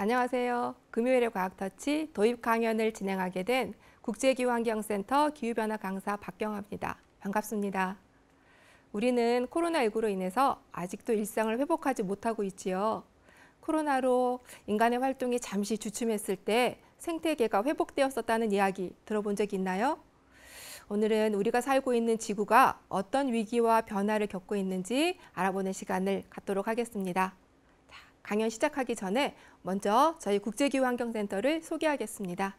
안녕하세요. 금요일의 과학터치 도입 강연을 진행하게 된 국제기후환경센터 기후변화 강사 박경아입니다. 반갑습니다. 우리는 코로나19로 인해서 아직도 일상을 회복하지 못하고 있지요. 코로나로 인간의 활동이 잠시 주춤했을 때 생태계가 회복되었었다는 이야기 들어본 적 있나요? 오늘은 우리가 살고 있는 지구가 어떤 위기와 변화를 겪고 있는지 알아보는 시간을 갖도록 하겠습니다. 강연 시작하기 전에 먼저 저희 국제기후환경센터를 소개하겠습니다.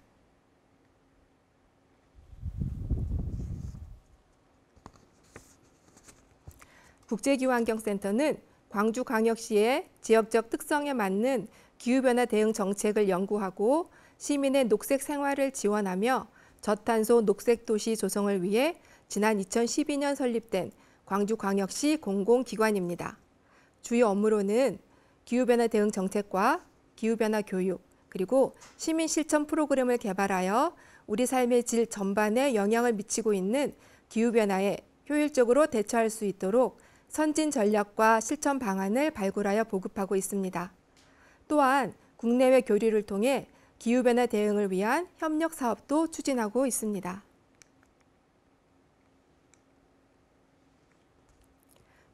국제기후환경센터는 광주광역시의 지역적 특성에 맞는 기후변화 대응 정책을 연구하고 시민의 녹색 생활을 지원하며 저탄소 녹색 도시 조성을 위해 지난 2012년 설립된 광주광역시 공공기관입니다. 주요 업무로는 기후변화 대응 정책과 기후변화 교육, 그리고 시민 실천 프로그램을 개발하여 우리 삶의 질 전반에 영향을 미치고 있는 기후변화에 효율적으로 대처할 수 있도록 선진 전략과 실천 방안을 발굴하여 보급하고 있습니다. 또한 국내외 교류를 통해 기후변화 대응을 위한 협력 사업도 추진하고 있습니다.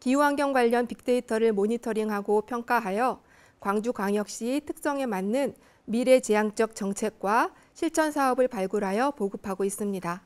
기후환경 관련 빅데이터를 모니터링하고 평가하여 광주광역시 특성에 맞는 미래지향적 정책과 실천 사업을 발굴하여 보급하고 있습니다.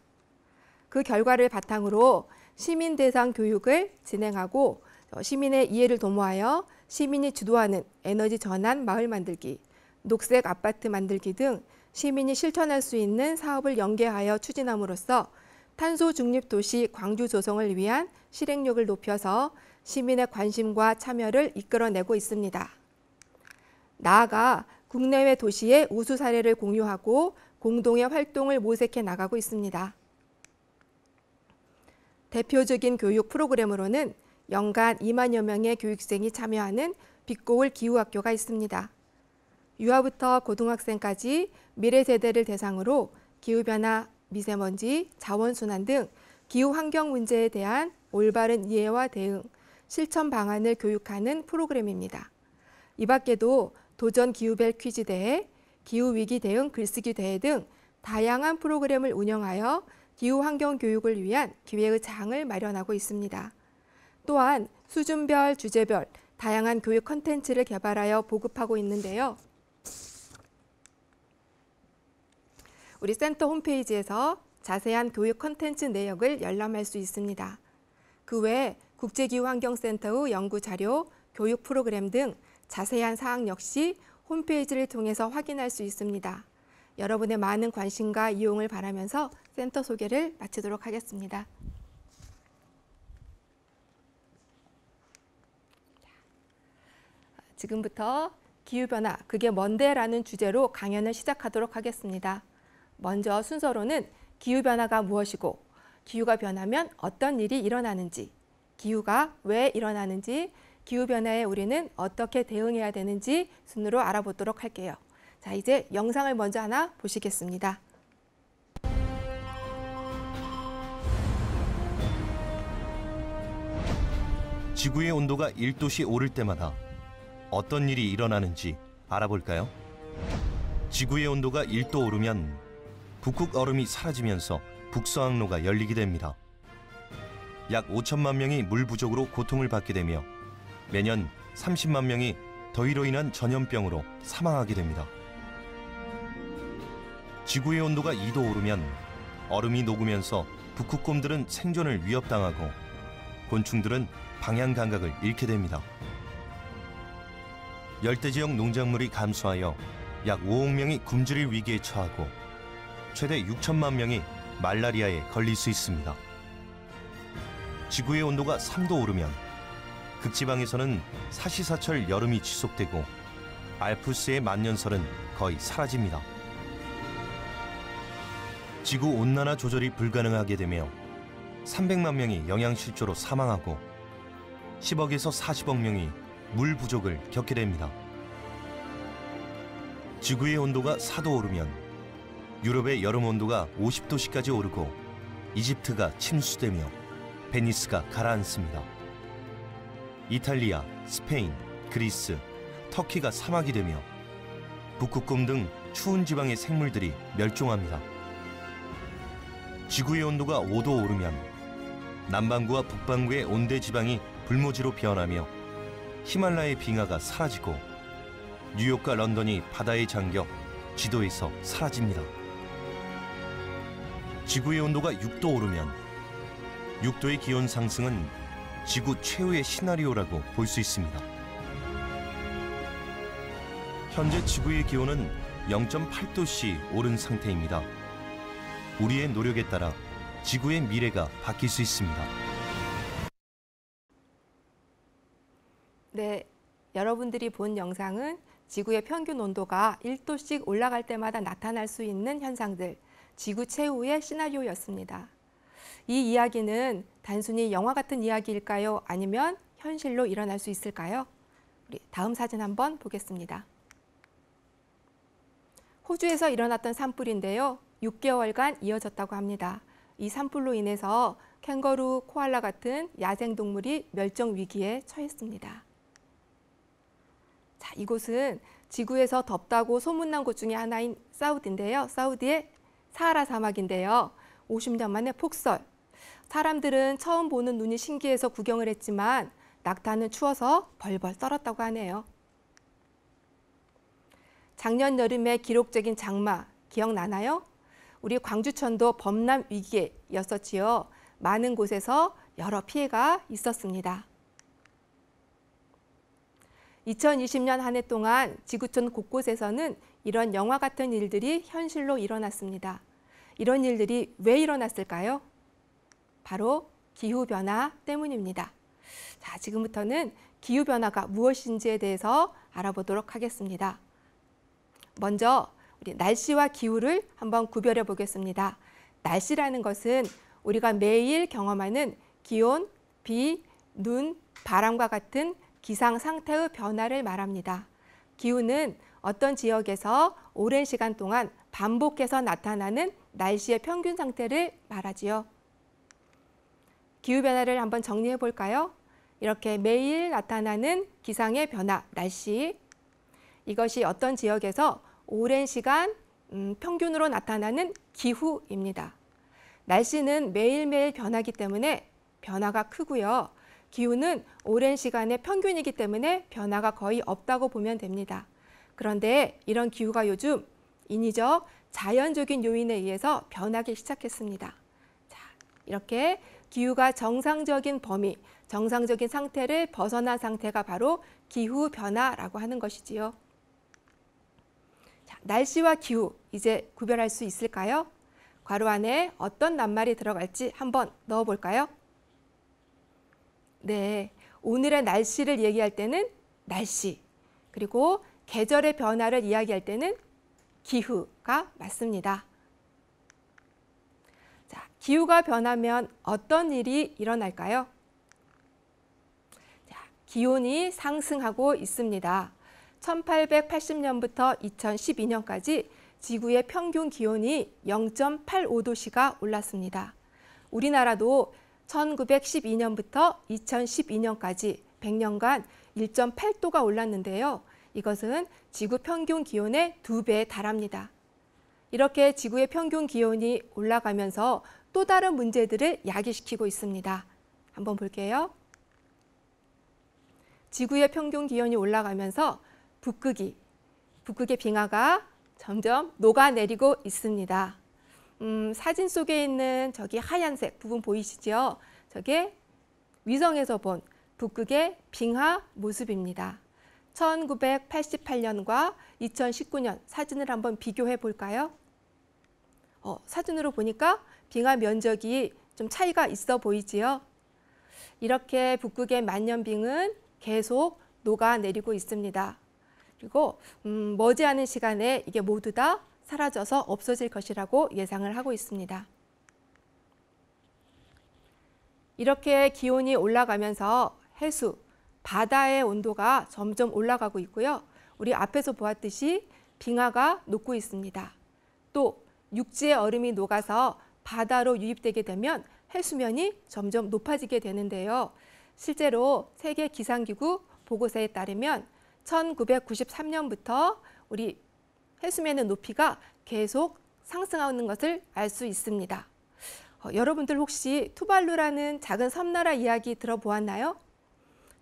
그 결과를 바탕으로 시민 대상 교육을 진행하고 시민의 이해를 도모하여 시민이 주도하는 에너지 전환 마을 만들기, 녹색 아파트 만들기 등 시민이 실천할 수 있는 사업을 연계하여 추진함으로써 탄소 중립 도시 광주 조성을 위한 실행력을 높여서 시민의 관심과 참여를 이끌어내고 있습니다. 나아가 국내외 도시의 우수 사례를 공유하고 공동의 활동을 모색해 나가고 있습니다. 대표적인 교육 프로그램으로는 연간 2만여 명의 교육생이 참여하는 빛고울 기후학교가 있습니다. 유아부터 고등학생까지 미래 세대를 대상으로 기후변화, 미세먼지, 자원순환 등 기후환경 문제에 대한 올바른 이해와 대응, 실천 방안을 교육하는 프로그램입니다. 이 밖에도 도전 기후별 퀴즈 대회, 기후위기 대응 글쓰기 대회 등 다양한 프로그램을 운영하여 기후환경 교육을 위한 기회의 장을 마련하고 있습니다. 또한 수준별, 주제별 다양한 교육 콘텐츠를 개발하여 보급하고 있는데요. 우리 센터 홈페이지에서 자세한 교육 콘텐츠 내역을 열람할 수 있습니다. 그 외 국제기후환경센터의 연구자료, 교육 프로그램 등 자세한 사항 역시 홈페이지를 통해서 확인할 수 있습니다. 여러분의 많은 관심과 이용을 바라면서 센터 소개를 마치도록 하겠습니다. 지금부터 기후변화, 그게 뭔데? 라는 주제로 강연을 시작하도록 하겠습니다. 먼저 순서로는 기후변화가 무엇이고 기후가 변하면 어떤 일이 일어나는지, 기후가 왜 일어나는지, 기후변화에 우리는 어떻게 대응해야 되는지 순으로 알아보도록 할게요. 자, 이제 영상을 먼저 하나 보시겠습니다. 지구의 온도가 1도씩 오를 때마다 어떤 일이 일어나는지 알아볼까요? 지구의 온도가 1도 오르면 북극 얼음이 사라지면서 북서항로가 열리게 됩니다. 약 5천만 명이 물 부족으로 고통을 받게 되며 매년 30만 명이 더위로 인한 전염병으로 사망하게 됩니다. 지구의 온도가 2도 오르면 얼음이 녹으면서 북극곰들은 생존을 위협당하고 곤충들은 방향 감각을 잃게 됩니다. 열대지역 농작물이 감소하여 약 5억 명이 굶주릴 위기에 처하고 최대 6천만 명이 말라리아에 걸릴 수 있습니다. 지구의 온도가 3도 오르면 극지방에서는 사시사철 여름이 지속되고 알프스의 만년설은 거의 사라집니다. 지구 온난화 조절이 불가능하게 되며 300만 명이 영양실조로 사망하고 10억에서 40억 명이 물 부족을 겪게 됩니다. 지구의 온도가 4도 오르면 유럽의 여름 온도가 50도씨까지 오르고 이집트가 침수되며 베니스가 가라앉습니다. 이탈리아, 스페인, 그리스, 터키가 사막이 되며 북극곰 등 추운 지방의 생물들이 멸종합니다. 지구의 온도가 5도 오르면 남반구와 북반구의 온대 지방이 불모지로 변하며 히말라야의 빙하가 사라지고 뉴욕과 런던이 바다에 잠겨 지도에서 사라집니다. 지구의 온도가 6도 오르면 6도의 기온 상승은 지구 최후의 시나리오라고 볼 수 있습니다. 현재 지구의 기온은 0.8도씩 오른 상태입니다. 우리의 노력에 따라 지구의 미래가 바뀔 수 있습니다. 네, 여러분들이 본 영상은 지구의 평균 온도가 1도씩 올라갈 때마다 나타날 수 있는 현상들, 지구 최후의 시나리오였습니다. 이 이야기는 단순히 영화 같은 이야기일까요? 아니면 현실로 일어날 수 있을까요? 우리 다음 사진 한번 보겠습니다. 호주에서 일어났던 산불인데요. 6개월간 이어졌다고 합니다. 이 산불로 인해서 캥거루, 코알라 같은 야생동물이 멸종 위기에 처했습니다. 자, 이곳은 지구에서 덥다고 소문난 곳 중에 하나인 사우디인데요. 사우디의 사하라 사막인데요. 50년 만에 폭설. 사람들은 처음 보는 눈이 신기해서 구경을 했지만 낙타는 추워서 벌벌 떨었다고 하네요. 작년 여름의 기록적인 장마 기억나나요? 우리 광주천도 범람 위기였었지요. 많은 곳에서 여러 피해가 있었습니다. 2020년 한 해 동안 지구촌 곳곳에서는 이런 영화 같은 일들이 현실로 일어났습니다. 이런 일들이 왜 일어났을까요? 바로 기후변화 때문입니다. 자, 지금부터는 기후변화가 무엇인지에 대해서 알아보도록 하겠습니다. 먼저 우리 날씨와 기후를 한번 구별해 보겠습니다. 날씨라는 것은 우리가 매일 경험하는 기온, 비, 눈, 바람과 같은 기상 상태의 변화를 말합니다. 기후는 어떤 지역에서 오랜 시간 동안 반복해서 나타나는 날씨의 평균 상태를 말하지요. 기후변화를 한번 정리해 볼까요? 이렇게 매일 나타나는 기상의 변화, 날씨. 이것이 어떤 지역에서 오랜 시간 평균으로 나타나는 기후입니다. 날씨는 매일매일 변하기 때문에 변화가 크고요. 기후는 오랜 시간의 평균이기 때문에 변화가 거의 없다고 보면 됩니다. 그런데 이런 기후가 요즘 인위적, 자연적인 요인에 의해서 변하기 시작했습니다. 자, 이렇게 기후가 정상적인 범위, 정상적인 상태를 벗어난 상태가 바로 기후변화라고 하는 것이지요. 자, 날씨와 기후, 이제 구별할 수 있을까요? 괄호 안에 어떤 낱말이 들어갈지 한번 넣어볼까요? 네, 오늘의 날씨를 얘기할 때는 날씨, 그리고 계절의 변화를 이야기할 때는 기후가 맞습니다. 자, 기후가 변하면 어떤 일이 일어날까요? 자, 기온이 상승하고 있습니다. 1880년부터 2012년까지 지구의 평균 기온이 0.85도씨가 올랐습니다. 우리나라도 1912년부터 2012년까지 100년간 1.8도가 올랐는데요. 이것은 지구 평균 기온의 2배에 달합니다. 이렇게 지구의 평균 기온이 올라가면서 또 다른 문제들을 야기시키고 있습니다. 한번 볼게요. 지구의 평균 기온이 올라가면서 북극의 빙하가 점점 녹아내리고 있습니다. 사진 속에 있는 저기 하얀색 부분 보이시죠? 저게 위성에서 본 북극의 빙하 모습입니다. 1988년과 2019년 사진을 한번 비교해 볼까요? 사진으로 보니까 빙하 면적이 좀 차이가 있어 보이지요? 이렇게 북극의 만년빙은 계속 녹아내리고 있습니다. 그리고 머지않은 시간에 이게 모두 다 사라져서 없어질 것이라고 예상을 하고 있습니다. 이렇게 기온이 올라가면서 해수, 바다의 온도가 점점 올라가고 있고요. 우리 앞에서 보았듯이 빙하가 녹고 있습니다. 또 육지의 얼음이 녹아서 바다로 유입되게 되면 해수면이 점점 높아지게 되는데요. 실제로 세계기상기구 보고서에 따르면 1993년부터 우리 해수면의 높이가 계속 상승하는 것을 알 수 있습니다. 여러분들 혹시 투발루라는 작은 섬나라 이야기 들어보았나요?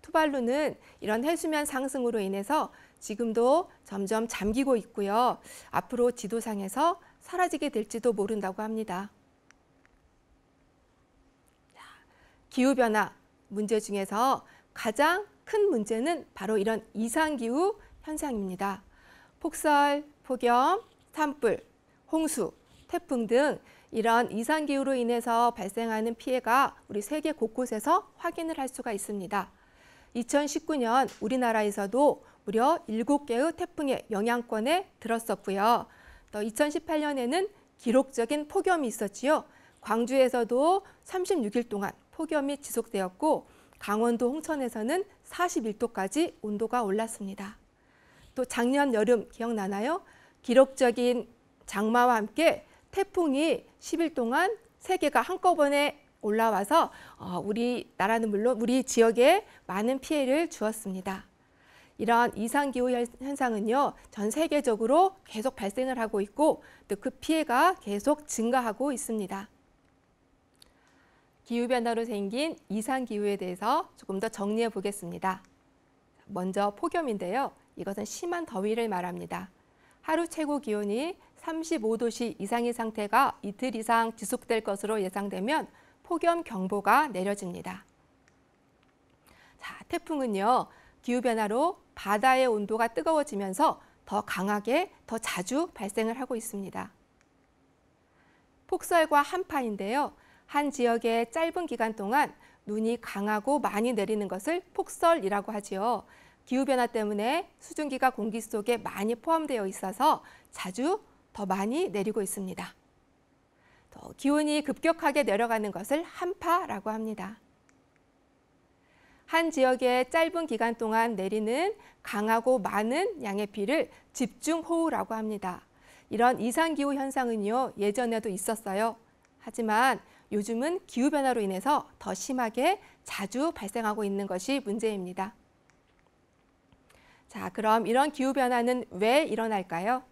투발루는 이런 해수면 상승으로 인해서 지금도 점점 잠기고 있고요. 앞으로 지도상에서 사라지게 될지도 모른다고 합니다. 기후변화 문제 중에서 가장 큰 문제는 바로 이런 이상기후 현상입니다. 폭설, 폭염, 산불, 홍수, 태풍 등 이런 이상기후로 인해서 발생하는 피해가 우리 세계 곳곳에서 확인을 할 수가 있습니다. 2019년 우리나라에서도 무려 7개의 태풍의 영향권에 들었었고요. 또 2018년에는 기록적인 폭염이 있었지요. 광주에서도 36일 동안 폭염이 지속되었고 강원도 홍천에서는 41도까지 온도가 올랐습니다. 또 작년 여름 기억나나요? 기록적인 장마와 함께 태풍이 10일 동안 3개가 한꺼번에 올라와서 우리나라는 물론 우리 지역에 많은 피해를 주었습니다. 이러한 이상기후 현상은요, 전 세계적으로 계속 발생을 하고 있고 또 그 피해가 계속 증가하고 있습니다. 기후변화로 생긴 이상기후에 대해서 조금 더 정리해 보겠습니다. 먼저 폭염인데요. 이것은 심한 더위를 말합니다. 하루 최고 기온이 35도씨 이상의 상태가 이틀 이상 지속될 것으로 예상되면 폭염 경보가 내려집니다. 자, 태풍은요, 기후변화로 바다의 온도가 뜨거워지면서 더 강하게, 더 자주 발생을 하고 있습니다. 폭설과 한파인데요. 한 지역의 짧은 기간 동안 눈이 강하고 많이 내리는 것을 폭설이라고 하지요. 기후변화 때문에 수증기가 공기 속에 많이 포함되어 있어서 자주 더 많이 내리고 있습니다. 또 기온이 급격하게 내려가는 것을 한파라고 합니다. 한 지역의 짧은 기간 동안 내리는 강하고 많은 양의 비를 집중호우라고 합니다. 이런 이상기후 현상은요, 예전에도 있었어요. 하지만 요즘은 기후변화로 인해서 더 심하게 자주 발생하고 있는 것이 문제입니다. 자, 그럼 이런 기후변화는 왜 일어날까요?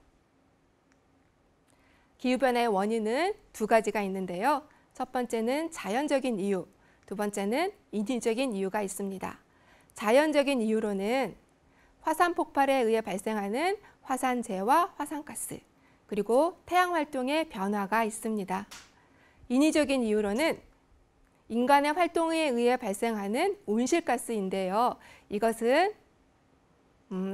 기후변화의 원인은 두 가지가 있는데요. 첫 번째는 자연적인 이유, 두 번째는 인위적인 이유가 있습니다. 자연적인 이유로는 화산 폭발에 의해 발생하는 화산재와 화산가스, 그리고 태양 활동의 변화가 있습니다. 인위적인 이유로는 인간의 활동에 의해 발생하는 온실가스인데요. 이것은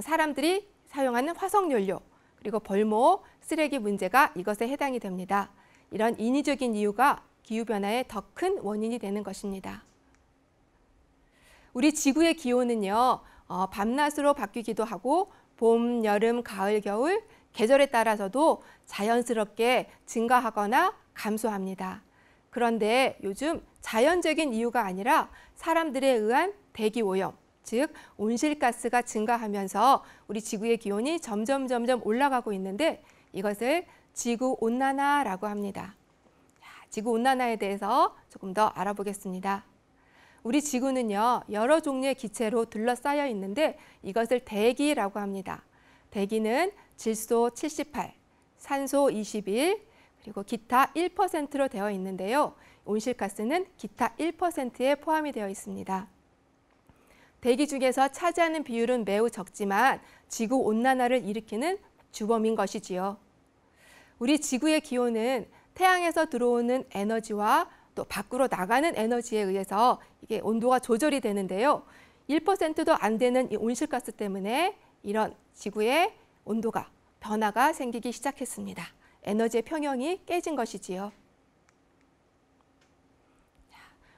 사람들이 사용하는 화석연료, 그리고 벌목, 쓰레기 문제가 이것에 해당이 됩니다. 이런 인위적인 이유가 기후변화의 더 큰 원인이 되는 것입니다. 우리 지구의 기온은요, 밤낮으로 바뀌기도 하고 봄, 여름, 가을, 겨울, 계절에 따라서도 자연스럽게 증가하거나 감소합니다. 그런데 요즘 자연적인 이유가 아니라 사람들에 의한 대기오염, 즉 온실가스가 증가하면서 우리 지구의 기온이 점점 올라가고 있는데 이것을 지구온난화라고 합니다. 지구온난화에 대해서 조금 더 알아보겠습니다. 우리 지구는요, 여러 종류의 기체로 둘러싸여 있는데 이것을 대기라고 합니다. 대기는 질소 78, 산소 21, 그리고 기타 1%로 되어 있는데요. 온실가스는 기타 1%에 포함이 되어 있습니다. 대기 중에서 차지하는 비율은 매우 적지만 지구온난화를 일으키는 주범인 것이지요. 우리 지구의 기온은 태양에서 들어오는 에너지와 또 밖으로 나가는 에너지에 의해서 이게 온도가 조절이 되는데요. 1%도 안 되는 이 온실가스 때문에 이런 지구의 온도가 변화가 생기기 시작했습니다. 에너지의 평형이 깨진 것이지요.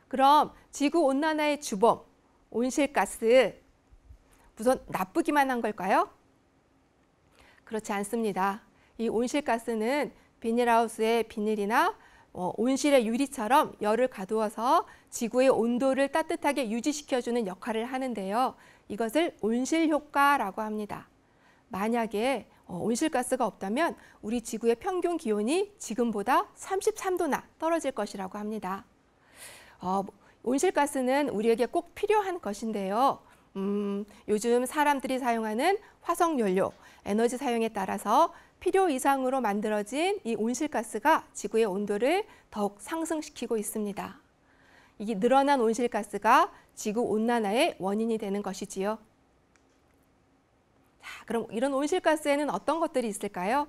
그럼 지구온난화의 주범, 온실가스, 우선 나쁘기만 한 걸까요? 그렇지 않습니다. 이 온실가스는 비닐하우스의 비닐이나 온실의 유리처럼 열을 가두어서 지구의 온도를 따뜻하게 유지시켜주는 역할을 하는데요. 이것을 온실효과라고 합니다. 만약에 온실가스가 없다면 우리 지구의 평균 기온이 지금보다 33도나 떨어질 것이라고 합니다. 온실가스는 우리에게 꼭 필요한 것인데요. 요즘 사람들이 사용하는 화석연료, 에너지 사용에 따라서 필요 이상으로 만들어진 이 온실가스가 지구의 온도를 더욱 상승시키고 있습니다. 이 늘어난 온실가스가 지구 온난화의 원인이 되는 것이지요. 자, 그럼 이런 온실가스에는 어떤 것들이 있을까요?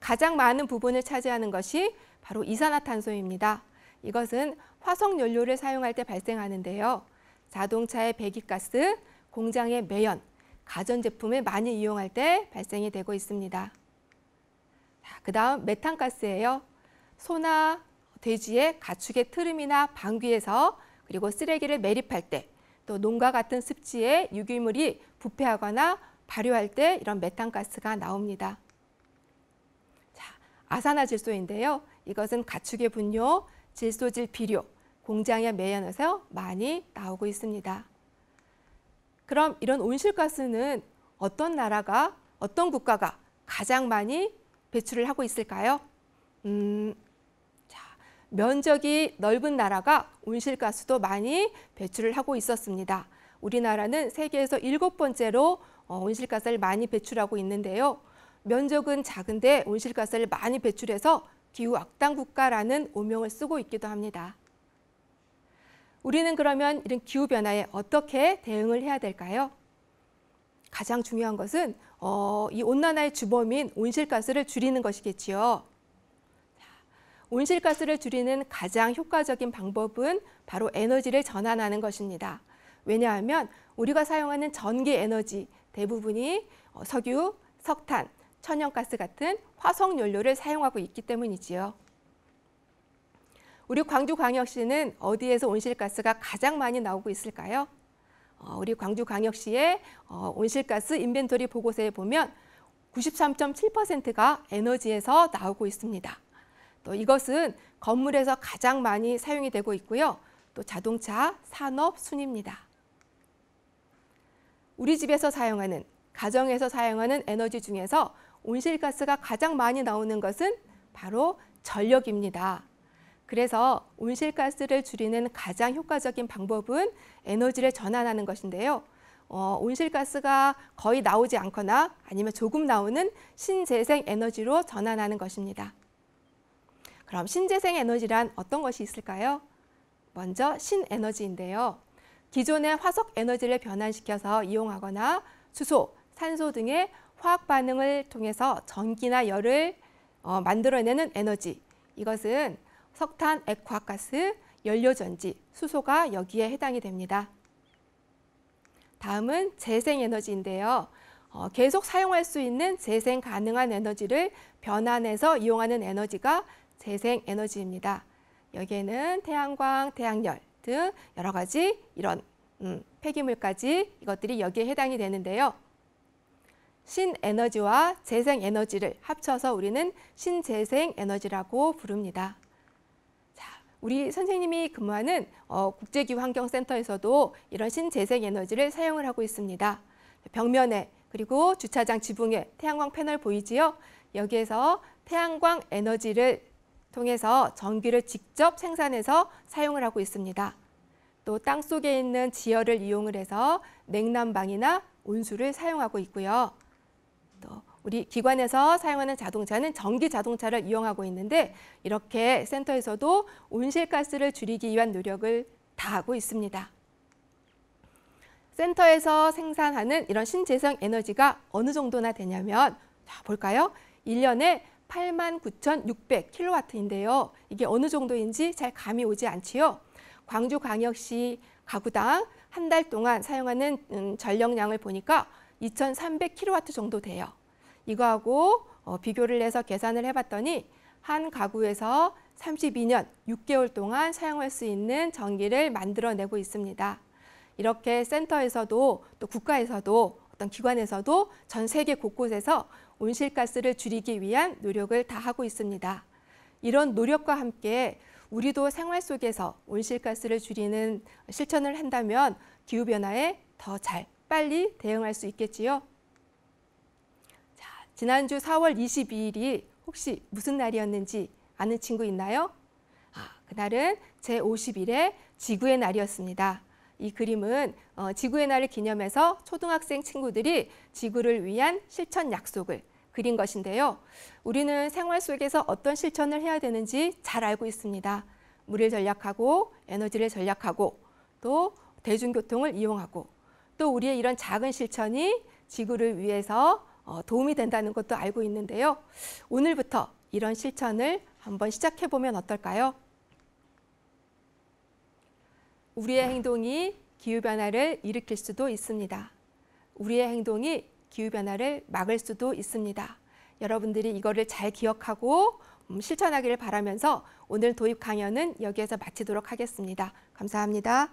가장 많은 부분을 차지하는 것이 바로 이산화탄소입니다. 이것은 화석 연료를 사용할 때 발생하는데요. 자동차의 배기가스, 공장의 매연, 가전제품을 많이 이용할 때 발생이 되고 있습니다. 그 다음 메탄가스예요. 소나 돼지의 가축의 트름이나 방귀에서 그리고 쓰레기를 매립할 때 또 농가 같은 습지에 유기물이 부패하거나 발효할 때 이런 메탄가스가 나옵니다. 자, 아산화질소인데요. 이것은 가축의 분뇨, 질소질 비료, 공장의 매연에서 많이 나오고 있습니다. 그럼 이런 온실가스는 어떤 나라가, 어떤 국가가 가장 많이 배출을 하고 있을까요? 면적이 넓은 나라가 온실가스도 많이 배출을 하고 있었습니다. 우리나라는 세계에서 7번째로 온실가스를 많이 배출하고 있는데요. 면적은 작은데 온실가스를 많이 배출해서 기후 악당 국가라는 오명을 쓰고 있기도 합니다. 우리는 그러면 이런 기후 변화에 어떻게 대응을 해야 될까요? 가장 중요한 것은 이 온난화의 주범인 온실가스를 줄이는 것이겠지요. 온실가스를 줄이는 가장 효과적인 방법은 바로 에너지를 전환하는 것입니다. 왜냐하면 우리가 사용하는 전기 에너지 대부분이 석유, 석탄, 천연가스 같은 화석 연료를 사용하고 있기 때문이지요. 우리 광주광역시는 어디에서 온실가스가 가장 많이 나오고 있을까요? 우리 광주광역시의 온실가스 인벤토리 보고서에 보면 93.7%가 에너지에서 나오고 있습니다. 또 이것은 건물에서 가장 많이 사용이 되고 있고요. 또 자동차, 산업 순입니다. 우리 집에서 사용하는, 가정에서 사용하는 에너지 중에서 온실가스가 가장 많이 나오는 것은 바로 전력입니다. 그래서 온실가스를 줄이는 가장 효과적인 방법은 에너지를 전환하는 것인데요. 온실가스가 거의 나오지 않거나 아니면 조금 나오는 신재생 에너지로 전환하는 것입니다. 그럼 신재생 에너지란 어떤 것이 있을까요? 먼저 신에너지인데요. 기존의 화석 에너지를 변환시켜서 이용하거나 수소, 산소 등의 화학 반응을 통해서 전기나 열을 만들어내는 에너지. 이것은 석탄, 액화가스, 연료전지, 수소가 여기에 해당이 됩니다. 다음은 재생에너지인데요. 계속 사용할 수 있는 재생 가능한 에너지를 변환해서 이용하는 에너지가 재생에너지입니다. 여기에는 태양광, 태양열 등 여러 가지 이런 폐기물까지 이것들이 여기에 해당이 되는데요. 신에너지와 재생에너지를 합쳐서 우리는 신재생에너지라고 부릅니다. 자, 우리 선생님이 근무하는 국제기후환경센터에서도 이런 신재생에너지를 사용을 하고 있습니다. 벽면에 그리고 주차장 지붕에 태양광 패널 보이지요? 여기에서 태양광 에너지를 통해서 전기를 직접 생산해서 사용을 하고 있습니다. 또 땅속에 있는 지열을 이용을 해서 냉난방이나 온수를 사용하고 있고요. 또 우리 기관에서 사용하는 자동차는 전기 자동차를 이용하고 있는데 이렇게 센터에서도 온실가스를 줄이기 위한 노력을 다하고 있습니다. 센터에서 생산하는 이런 신재생 에너지가 어느 정도나 되냐면 자, 볼까요? 1년에 89,600kW인데요. 이게 어느 정도인지 잘 감이 오지 않지요. 광주광역시 가구당 한 달 동안 사용하는 전력량을 보니까 2,300kW 정도 돼요. 이거하고 비교를 해서 계산을 해봤더니 한 가구에서 32년 6개월 동안 사용할 수 있는 전기를 만들어내고 있습니다. 이렇게 센터에서도 또 국가에서도 어떤 기관에서도 전 세계 곳곳에서 온실가스를 줄이기 위한 노력을 다하고 있습니다. 이런 노력과 함께 우리도 생활 속에서 온실가스를 줄이는 실천을 한다면 기후변화에 더 잘, 빨리 대응할 수 있겠지요. 자, 지난주 4월 22일이 혹시 무슨 날이었는지 아는 친구 있나요? 그날은 제50일의 지구의 날이었습니다. 이 그림은 지구의 날을 기념해서 초등학생 친구들이 지구를 위한 실천 약속을 그린 것인데요. 우리는 생활 속에서 어떤 실천을 해야 되는지 잘 알고 있습니다. 물을 절약하고 에너지를 절약하고 또 대중교통을 이용하고 또 우리의 이런 작은 실천이 지구를 위해서 도움이 된다는 것도 알고 있는데요. 오늘부터 이런 실천을 한번 시작해 보면 어떨까요? 우리의 행동이 기후변화를 일으킬 수도 있습니다. 우리의 행동이 기후변화를 막을 수도 있습니다. 여러분들이 이거를 잘 기억하고 실천하기를 바라면서 오늘 도입 강연은 여기에서 마치도록 하겠습니다. 감사합니다.